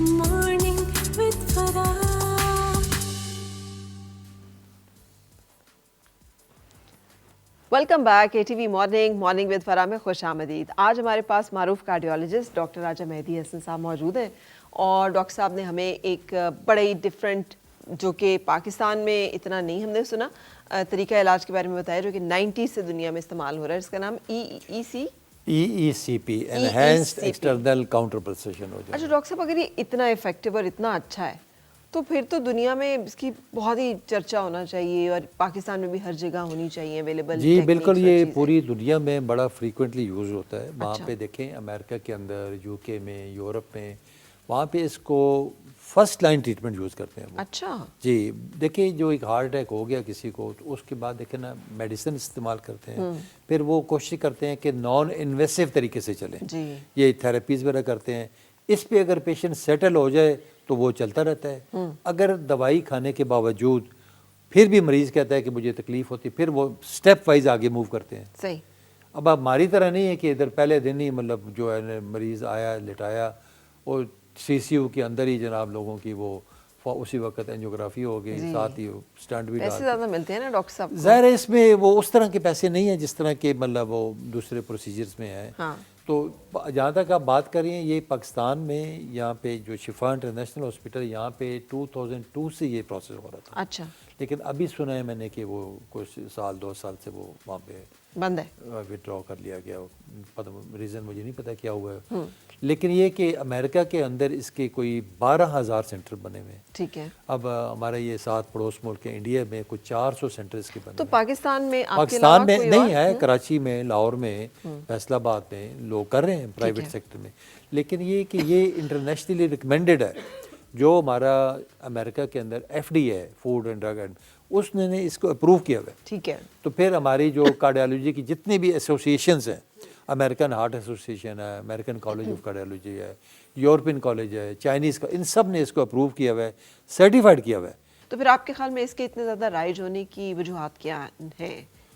Morning with Farah. Welcome back ATV morning with फरा में खुश आमदीद। आज हमारे पास मारूफ कार्डियोलॉजिस्ट डॉक्टर राजा मेहदी हसन साहब मौजूद हैं और डॉक्टर साहब ने हमें एक बड़ा ही डिफरेंट, जो कि पाकिस्तान में इतना नहीं हमने सुना, तरीका इलाज के बारे में बताया जो कि 90 से दुनिया में इस्तेमाल हो रहा है। इसका नाम EECP enhanced external counter pulsation हो जाए। अच्छा डॉक्टर साहब, अगर ये इतना इफेक्टिव और इतना अच्छा है तो फिर तो दुनिया में इसकी बहुत ही चर्चा होना चाहिए और पाकिस्तान में भी हर जगह होनी चाहिए अवेलेबल। जी बिल्कुल, ये पूरी दुनिया में बड़ा फ्रीक्वेंटली यूज़ होता है। वहाँ अच्छा। पे देखें अमेरिका के अंदर, यूके में, यूरोप में, वहाँ पे इसको फर्स्ट लाइन ट्रीटमेंट यूज़ करते हैं वो। अच्छा जी देखिए, जो एक हार्ट अटैक हो गया किसी को तो उसके बाद देखें ना मेडिसिन इस्तेमाल करते हैं, फिर वो कोशिश करते हैं कि नॉन इन्वेसिव तरीके से चलें। जी ये थेरेपीज़ वगैरह करते हैं। इस पे अगर पेशेंट सेटल हो जाए तो वो चलता रहता है। अगर दवाई खाने के बावजूद फिर भी मरीज़ कहता है कि मुझे तकलीफ़ होती, फिर वो स्टेप वाइज आगे मूव करते हैं। सही। अब आप हमारी तरह नहीं है कि इधर पहले दिन ही मतलब जो है मरीज़ आया लिटाया और CCU के अंदर ही जनाब लोगों की वो उसी वक्त एंजियोग्राफी हो गई, साथ ही स्टंट भी डाल। पैसे ज़्यादा मिलते हैं ना डॉक्टर साहब को। ज़ाहिर है इसमें वो उस तरह के पैसे नहीं हैं जिस तरह के मतलब वो दूसरे प्रोसीजर्स में हैं। हाँ। तो जहाँ तक आप बात करें, ये पाकिस्तान में यहाँ पे जो शिफा इंटरनेशनल हॉस्पिटल, यहाँ पे 2002 से ये प्रोसेस हो रहा था। अच्छा लेकिन अभी सुना है मैंने कि वो कुछ साल 2 साल से वो वहाँ पे बंद है। विड्रॉ कर लिया गया। पता रीज़न मुझे नहीं पता क्या हुआ है। लेकिन ये कि अमेरिका के अंदर इसके कोई 12,000 सेंटर बने हुए हैं। ठीक है। अब हमारा ये साथ पड़ोस मुल्क है इंडिया में कुछ 400 सेंटर इसके बने तो हुए हैं। पाकिस्तान में आपके पाकिस्तान अलावा में कोई नहीं और? है, कराची में, लाहौर में, फैसलाबाद में लोग कर रहे हैं प्राइवेट सेक्टर में। लेकिन ये कि ये इंटरनेशनली रिकमेंडेड है। जो हमारा अमेरिका के अंदर FDA है, फूड एंड ड्रग एंड, उसने इसको अप्रूव किया हुआ है। ठीक है। तो फिर हमारी जो कार्डियोलॉजी की जितनी भी एसोसिएशंस हैं, अमेरिकन हार्ट एसोसिएशन है, अमेरिकन कॉलेज ऑफ कार्डियोलॉजी है, यूरोपियन कॉलेज है, चाइनीज़ का, इन सब ने इसको अप्रूव किया हुआ है, सर्टिफाइड किया हुआ है। तो फिर आपके ख्याल में इसके इतने ज़्यादा राइज होने की वजूहत क्या है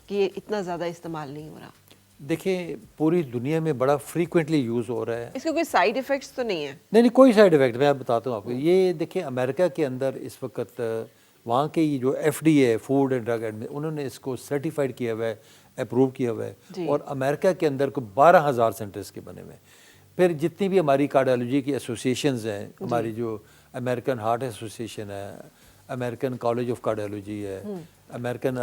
कि ये इतना ज़्यादा इस्तेमाल नहीं हो रहा? देखिए पूरी दुनिया में बड़ा फ्रीक्वेंटली यूज़ हो रहा है। इसके कोई साइड इफ़ेक्ट्स तो नहीं है? नहीं, कोई साइड इफ़ेक्ट मैं बताता हूँ आपको। ये देखिए अमेरिका के अंदर इस वक्त वहाँ के ये जो FDA है, फूड एंड ड्रग एंड, उन्होंने इसको सर्टिफाइड किया हुआ है, अप्रूव किया हुआ है। और अमेरिका के अंदर को 12,000 सेंटर्स के बने हुए हैं। फिर जितनी भी हमारी कार्डियोलॉजी की एसोसिएशंस हैं, हमारी जो अमेरिकन हार्ट एसोसिएशन है, अमेरिकन कॉलेज ऑफ कार्डियोलॉजी है, अमेरिकन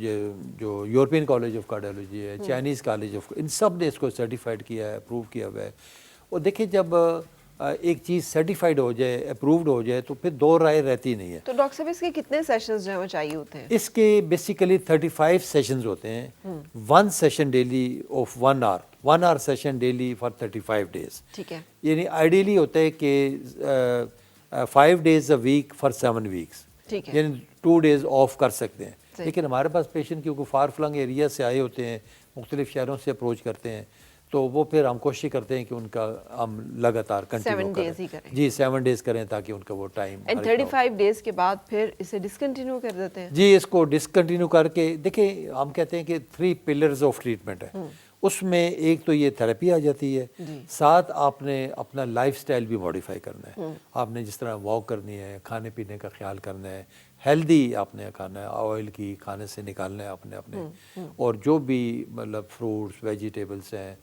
ये जो यूरोपियन कॉलेज ऑफ कार्डियोलॉजी है, चाइनीज़ कॉलेज ऑफ, इन सब ने इसको सर्टिफाइड किया है, अप्रूव किया हुआ है। और देखिए जब एक चीज़ सर्टिफाइड हो जाए, अप्रूव्ड हो जाए, तो फिर दो राय रहती नहीं है। तो डॉक्टर साहब इसके कितने सेशंस जो है वो चाहिए होते हैं? इसके बेसिकली 35 सेशंस होते हैं। 1 session daily of 1 hour, 1 hour session daily for 35 days. ठीक है। यानी आइडियली होता है कि 5 days a week for 7 weeks. ठीक है। यानी 2 डेज ऑफ कर सकते हैं। लेकिन हमारे पास पेशेंट क्योंकि फार फ्लंग एरिया से आए होते हैं, मुख्तलिफ शहरों से अप्रोच करते हैं, तो वो फिर हम कोशिश करते हैं कि उनका हम लगातार कंटिन्यू 7 डेज ही करें। जी 7 डेज करें ताकि उनका वो टाइम। एंड 35 डेज के बाद फिर इसे डिसकंटिन्यू कर देते हैं? जी इसको डिसकंटिन्यू करके देखिए, हम कहते हैं कि 3 पिलर्स ऑफ ट्रीटमेंट है। उसमें एक तो ये थेरेपी आ जाती है, साथ आपने अपना लाइफस्टाइल भी मॉडिफाई करना है। आपने जिस तरह वॉक करनी है, खाने पीने का ख्याल करना है, हेल्दी आपने खाना है, ऑयल की खाने से निकालना है आपने अपने, और जो भी मतलब फ्रूट्स वेजिटेबल्स हैं,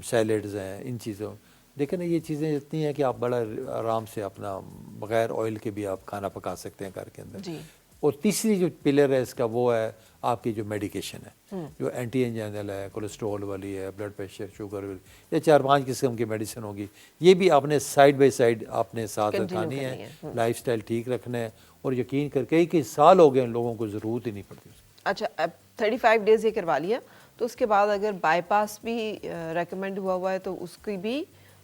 सैलड्स हैं, इन चीज़ों, देखिए ना ये चीज़ें इतनी हैं कि आप बड़ा आराम से अपना बग़ैर ऑयल के भी आप खाना पका सकते हैं घर के अंदर। जी। और तीसरी जो पिलर है इसका वो है आपकी जो मेडिकेशन है, जो एंटी एंजाइनल है, कोलेस्ट्रॉल वाली है, ब्लड प्रेशर, शुगर, ये 4-5 किस्म की मेडिसिन होगी। ये भी आपने साइड बाय साइड आपने साथ रखानी है, लाइफस्टाइल ठीक रखना है। और यकीन कर कई साल हो गए उन लोगों को ज़रूरत ही नहीं पड़ती। अच्छा, अब 35 डेज ये करवा लिया तो उसके बाद अगर बाईपास भी रेकमेंड हुआ है तो उसकी भी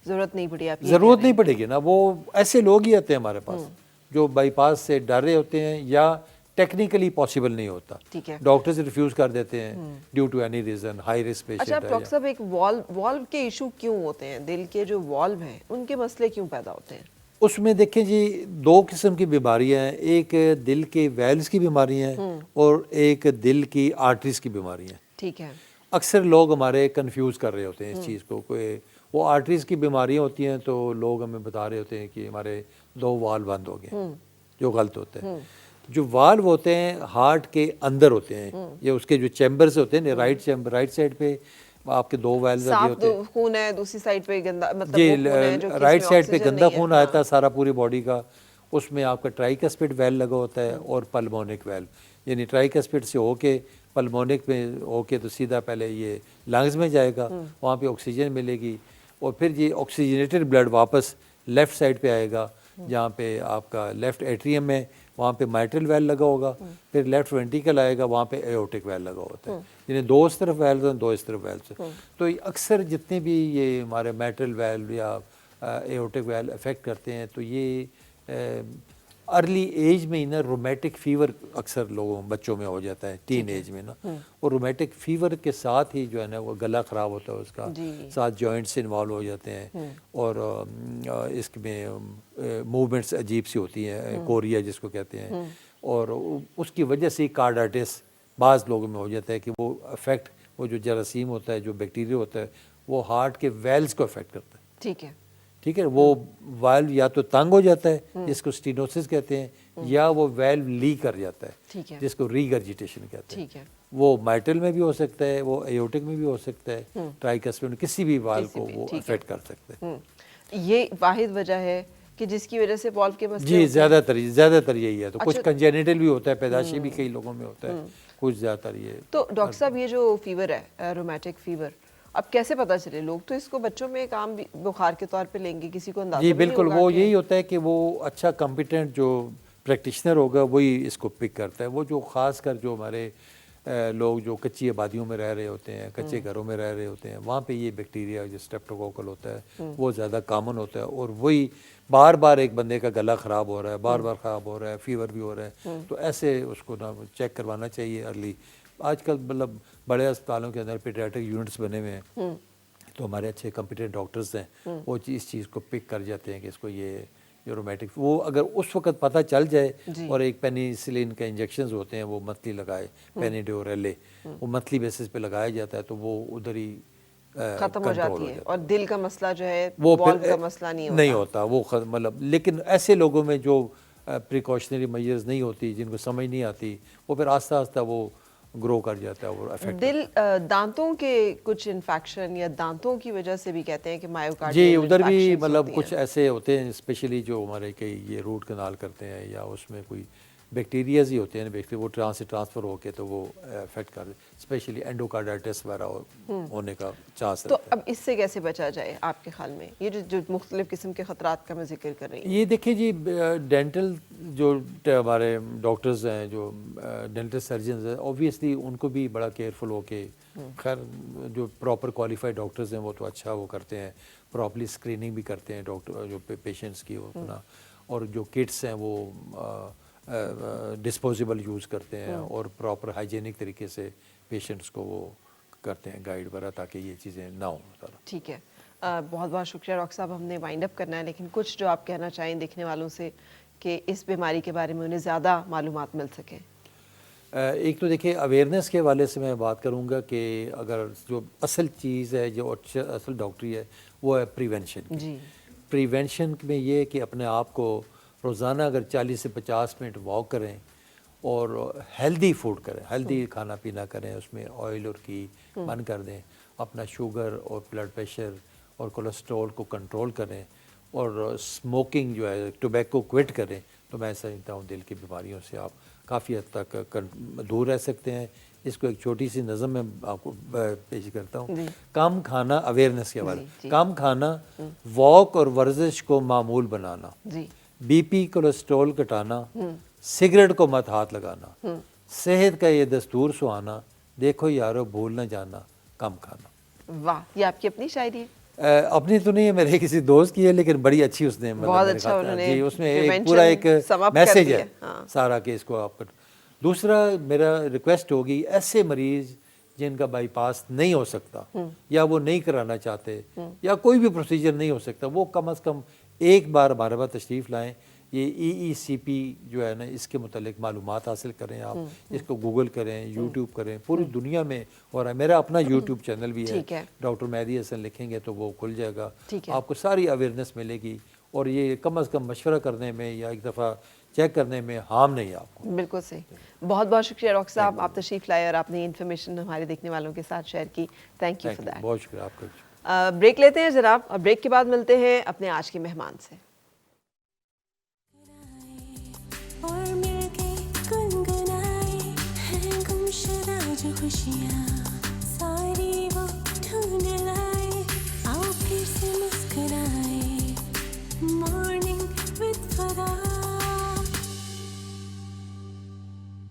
ज़रूरत नहीं पड़ी? आप ज़रूरत नहीं पड़ेगी ना, वो ऐसे लोग ही आते हैं हमारे पास जो बाईपास से डर रहे होते हैं या टेक्निकली पॉसिबल नहीं होता। ठीक है। डॉक्टर्स रिफ्यूज़ कर देते हैं due to any reason, high risk patient अच्छा है। डॉक्टर साहब, एक वॉल्व के इशू क्यों होते हैं? दिल के जो वॉल्व हैं उनके मसले क्यों पैदा होते हैं? उसमें देखें जी 2 किस्म की बीमारियां हैं, एक दिल के वेल्स की बीमारियां हैं और एक दिल की आर्टरीज की बीमारियां हैं। ठीक है। अक्सर लोग हमारे कंफ्यूज कर रहे होते हैं इस चीज़ को, कोई वो आर्टरीज की बीमारियां होती हैं तो लोग हमें बता रहे होते हैं कि हमारे 2 वाल्व बंद हो गए, जो गलत होते हैं। जो वाल्व होते हैं हार्ट के अंदर होते हैं, ये उसके जो चैम्बर्स होते हैं, राइट साइड पे आपके 2 वाल्व लगे होते हैं। खून है, दूसरी साइड पे गंदा, मतलब जी, वो खून है जो कि राइट इसमें साइड पे ऑक्सीजन गंदा नहीं है। खून आता है सारा पूरी बॉडी का, उसमें आपका ट्राइकस्पिड वेल लगा होता है और पल्मोनिक वेल, यानी ट्राइकस्पिड से होके पल्मोनिक में होके तो सीधा पहले ये लंग्स में जाएगा, वहाँ पे ऑक्सीजन मिलेगी और फिर ये ऑक्सीजनेटेड ब्लड वापस लेफ़्ट साइड पे आएगा जहाँ पे आपका लेफ़्ट एट्रियम में, वहाँ पे माइट्रल वेल लगा होगा, फिर लेफ़्ट वेंट्रिकल आएगा, वहाँ पे एओर्टिक वेल लगा होता है। यानी 2 इस तरफ वेल्व हैं, 2 इस तरफ वेल्व हैं। तो ये अक्सर जितने भी ये हमारे माइट्रल वेल्व या एओर्टिक वेल अफेक्ट करते हैं तो ये अर्ली एज में ही ना रोमेटिक फीवर अक्सर लोगों बच्चों में हो जाता है, टीन एज में ना, और रोमेटिक फीवर के साथ ही जो है ना वो गला ख़राब होता है उसका, साथ जॉइंट्स इन्वॉल्व हो जाते हैं और इसमें मूवमेंट्स अजीब सी होती हैं, कोरिया जिसको कहते हैं, और उसकी वजह से कार्डाइटिस बाज़ लोगों में हो जाता है कि वो अफेक्ट, वो जो जरासीम होता है, जो बैक्टीरिया होता है, वो हार्ट के वेल्स को अफेक्ट करता है। ठीक है, वो वाल्व या तो तंग हो जाता है जिसको स्टीनोसिस कहते हैं, या वो वाल्व लीक कर जाता है जिसको रीगर्जिटेशन कहते हैं। वो माइट्रल में भी हो सकता है, वो एओर्टिक में भी हो सकता है, ट्राइकस्पिड में, किसी भी वाल्व को वो अफेक्ट कर सकते हैं। ये वाहिद वजह है कि जिसकी वजह से वाल्व के मसले जी, ज़्यादातर यही है। तो कुछ कंजेनिटल भी होता है, पैदाशी भी कई लोगों में होता है, कुछ ज़्यादातर ये। तो डॉक्टर साहब ये जो फीवर है, रोमेटिक फीवर, अब कैसे पता चले? लोग तो इसको बच्चों में एक आम बुखार के तौर पे लेंगे, किसी को अंदाजा जी भी बिल्कुल, नहीं होगा वो कि... यही होता है कि वो अच्छा कॉम्पिटेंट जो प्रैक्टिशनर होगा वही इसको पिक करता है। वो जो ख़ास कर जो हमारे लोग जो कच्ची आबादियों में रह रहे होते हैं, कच्चे घरों में रह रहे होते हैं, वहाँ पे ये बैक्टीरिया जो स्ट्रेप्टोकोकल होता है वो ज़्यादा कॉमन होता है, और वही बार बार एक बंदे का गला ख़राब हो रहा है, बार बार ख़राब हो रहा है, फीवर भी हो रहा है, तो ऐसे उसको ना चेक करवाना चाहिए अर्ली। आजकल मतलब बड़े अस्पतालों के अंदर पीडियाट्रिक यूनिट्स बने हुए हैं, तो हमारे अच्छे कॉम्पिटेंट डॉक्टर्स हैं, वो इस चीज़ को पिक कर जाते हैं कि इसको ये जो रोमेटिक, वो अगर उस वक्त पता चल जाए और एक पेनिसिलिन के इंजेक्शंस होते हैं वो मंथली लगाए, पेनिडोरेले, वो मंथली बेसिस पे लगाया जाता है, तो वो उधर ही खत्म हो जाती है। और दिल का मसला जो है, वो वाल्व का मसला नहीं होता वो मतलब। लेकिन ऐसे लोगों में जो प्रिकॉशनरी मेजर्स नहीं होती, जिनको समझ नहीं आती, वो फिर आस्ता आस्ता वो ग्रो कर जाता है, वो अफेक्ट। दिल, दांतों के कुछ इन्फेक्शन या दांतों की वजह से भी कहते हैं कि जी, मायोकार्डियल उधर भी मतलब कुछ ऐसे होते हैं, स्पेशली जो हमारे कई ये रूट कनाल करते हैं या उसमें कोई बैक्टीरियाज ही होते हैं, बैक्टीरिया वो ट्रांसफ़र होके तो वो अफेक्ट कर, स्पेशली एंडोकार्डाइटिस वगैरह होने का चांस तो रहता है। अब इससे कैसे बचा जाए आपके ख्याल में? ये जो मुख्तलिफ किस्म के ख़तरात का मैं जिक्र कर रही हूँ। ये देखिए जी, डेंटल जो हमारे डॉक्टर्स हैं, जो डेंटल सर्जन हैं, ऑब्वियसली उनको भी बड़ा केयरफुल होके, खैर जो प्रॉपर क्वालिफाइड डॉक्टर्स हैं वो तो अच्छा वो करते हैं, प्रॉपरली स्क्रीनिंग भी करते हैं डॉक्टर जो पेशेंट्स की अपना, और जो किट्स हैं वो डिस्पोजेबल यूज़ करते हैं और प्रॉपर हाइजीनिक तरीके से पेशेंट्स को वो करते हैं गाइड वगैरह, ताकि ये चीज़ें ना हो। ठीक है, बहुत बहुत शुक्रिया डॉक्टर साहब। हमने वाइंड अप करना है, लेकिन कुछ जो आप कहना चाहें देखने वालों से कि इस बीमारी के बारे में उन्हें ज़्यादा मालूमात मिल सके। एक तो देखिए अवेयरनेस के हवाले से मैं बात करूंगा कि अगर जो असल चीज़ है, जो असल डॉक्टरी है, वो है प्रिवेंशन जी। प्रिवेंशन में ये है कि अपने आप को रोज़ाना अगर 40 से 50 मिनट वॉक करें और हेल्दी फूड करें, हेल्दी खाना पीना करें, उसमें ऑयल और घी बंद कर दें, अपना शुगर और ब्लड प्रेशर और कोलेस्ट्रॉल को कंट्रोल करें, और स्मोकिंग जो है, टोबैको क्विट करें, तो मैं समझता हूँ दिल की बीमारियों से आप काफ़ी हद तक दूर रह सकते हैं। इसको एक छोटी सी नज़म में आपको पेश करता हूँ। कम खाना, अवेयरनेस के हवाले, कम खाना, वॉक और वर्जिश को मामूल बनाना, बीपी कोलेस्ट्रॉल घटाना, सिगरेट को मत हाथ लगाना, सेहत का ये दस्तूर सुहाना, देखो यारो भूल न जाना, कम खाना। वाह, ये आपकी अपनी शायरी है? अपनी तो नहीं है, मेरे किसी दोस्त की है, लेकिन बड़ी अच्छी उसने बहुत अच्छा उन्होंने जी, उसमें एक पूरा एक मैसेज है सारा कि इसको आप। दूसरा मेरा रिक्वेस्ट होगी, ऐसे मरीज जिनका बाईपास नहीं हो सकता या वो नहीं कराना चाहते या कोई भी प्रोसीजर नहीं हो सकता, वो कम से कम एक बार हमारे पास तशरीफ़ लाएं, ये EECP जो है ना, इसके मुतालिक मालूमात हासिल करें आप, इसको गूगल करें, यूट्यूब करें, पूरी दुनिया में। और मेरा अपना यूट्यूब चैनल भी ठीक है, है। डॉक्टर मेहदी हसन लिखेंगे तो वो खुल जाएगा, ठीक है। आपको सारी अवेयरनेस मिलेगी। और ये कम अज़ कम मशवरा करने में या एक दफ़ा चेक करने में हार्म नहीं है आपको। बिल्कुल सही। बहुत बहुत शुक्रिया डॉक्टर साहब, आप तशरीफ़ लाए और आपने इन्फॉर्मेशन हमारे देखने वालों के साथ शेयर की। Thank you for that. बहुत शुक्रिया आपका। ब्रेक लेते हैं जनाब, और ब्रेक के बाद मिलते हैं अपने आज के मेहमान से। और मिलके गुनगुनाए हैं गुमशुदा जो खुशियाँ।